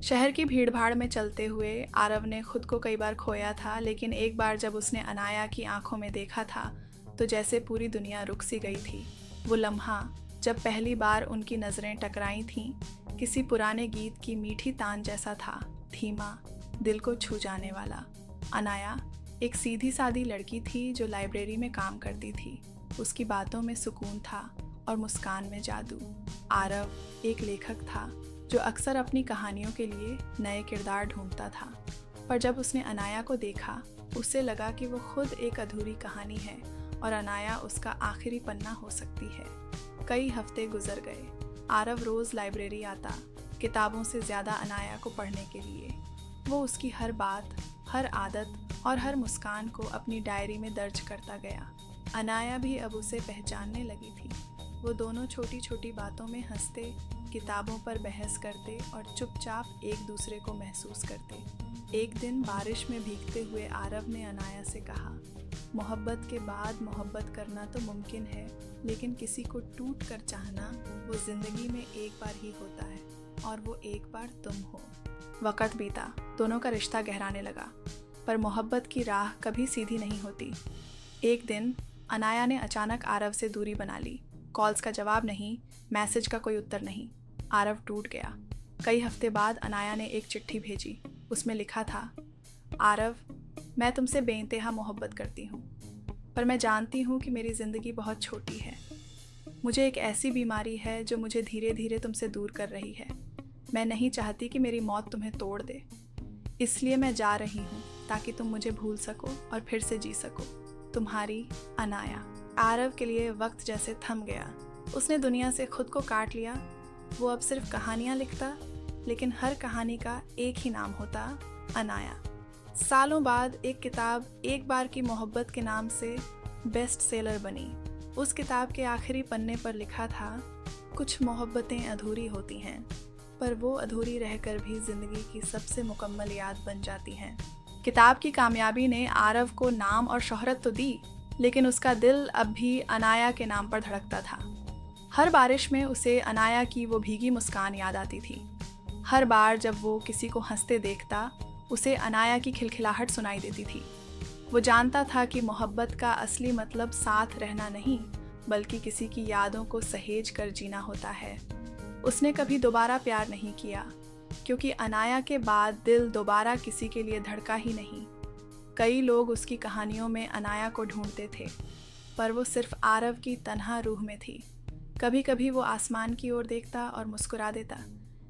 शहर की भीड़-भाड़ में चलते हुए आरव ने खुद को कई बार खोया था, लेकिन एक बार जब उसने अनाया की आंखों में देखा था, तो जैसे पूरी दुनिया रुक सी गई थी। वो लम्हा जब पहली बार उनकी नज़रें टकराई थीं, किसी पुराने गीत की मीठी तान जैसा था, धीमा, दिल को छू जाने वाला। अनाया एक सीधी-सादी लड़की थी जो लाइब्रेरी में काम करती थी। उसकी बातों में सुकून था और मुस्कान में जादू। आरव एक लेखक था जो अक्सर अपनी कहानियों के लिए नए किरदार ढूंढता था, पर जब उसने अनाया को देखा, उसे लगा कि वो खुद एक अधूरी कहानी है और अनाया उसका आखिरी पन्ना हो सकती है। कई हफ्ते गुजर गए। आरव रोज़ लाइब्रेरी आता, किताबों से ज़्यादा अनाया को पढ़ने के लिए। वो उसकी हर बात, हर आदत और हर मुस्कान को अपनी डायरी में दर्ज करता गया। अनाया भी अब उसे पहचानने लगी थी। वो दोनों छोटी छोटी बातों में हंसते, किताबों पर बहस करते और चुपचाप एक दूसरे को महसूस करते। एक दिन बारिश में भीगते हुए आरव ने अनाया से कहा, मोहब्बत के बाद मोहब्बत करना तो मुमकिन है, लेकिन किसी को टूट कर चाहना वो जिंदगी में एक बार ही होता है, और वो एक बार तुम हो। वक़्त बीता, दोनों का रिश्ता गहराने लगा, पर मोहब्बत की राह कभी सीधी नहीं होती। एक दिन अनाया ने अचानक आरव से दूरी बना ली। कॉल्स का जवाब नहीं, मैसेज का कोई उत्तर नहीं। आरव टूट गया। कई हफ्ते बाद अनाया ने एक चिट्ठी भेजी। उसमें लिखा था, आरव, मैं तुमसे बेइंतहा मोहब्बत करती हूँ, पर मैं जानती हूँ कि मेरी ज़िंदगी बहुत छोटी है। मुझे एक ऐसी बीमारी है जो मुझे धीरे धीरे तुमसे दूर कर रही है। मैं नहीं चाहती कि मेरी मौत तुम्हें तोड़ दे, इसलिए मैं जा रही हूँ ताकि तुम मुझे भूल सको और फिर से जी सको। तुम्हारी अनाया। आरव के लिए वक्त जैसे थम गया। उसने दुनिया से खुद को काट लिया। वो अब सिर्फ कहानियाँ लिखता, लेकिन हर कहानी का एक ही नाम होता, अनाया। सालों बाद एक किताब एक बार की मोहब्बत के नाम से बेस्ट सेलर बनी। उस किताब के आखिरी पन्ने पर लिखा था, कुछ मोहब्बतें अधूरी होती हैं, पर वो अधूरी रहकर भी ज़िंदगी की सबसे मुकम्मल याद बन जाती हैं। किताब की कामयाबी ने आरव को नाम और शोहरत तो दी, लेकिन उसका दिल अब भी अनाया के नाम पर धड़कता था। हर बारिश में उसे अनाया की वो भीगी मुस्कान याद आती थी। हर बार जब वो किसी को हंसते देखता, उसे अनाया की खिलखिलाहट सुनाई देती थी। वो जानता था कि मोहब्बत का असली मतलब साथ रहना नहीं, बल्कि किसी की यादों को सहेज कर जीना होता है। उसने कभी दोबारा प्यार नहीं किया, क्योंकि अनाया के बाद दिल दोबारा किसी के लिए धड़का ही नहीं। कई लोग उसकी कहानियों में अनाया को ढूंढते थे, पर वो सिर्फ आरव की तन्हा रूह में थी। कभी कभी वो आसमान की ओर देखता और मुस्कुरा देता,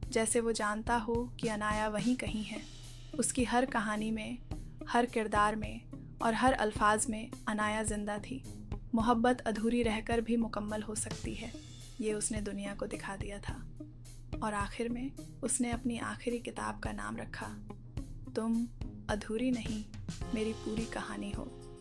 जैसे वो जानता हो कि अनाया वहीं कहीं है। उसकी हर कहानी में, हर किरदार में और हर अल्फाज में अनाया जिंदा थी। मोहब्बत अधूरी रहकर भी मुकम्मल हो सकती है, ये उसने दुनिया को दिखा दिया था। और आखिर में उसने अपनी आखिरी किताब का नाम रखा, तुम अधूरी नहीं, मेरी पूरी कहानी हो।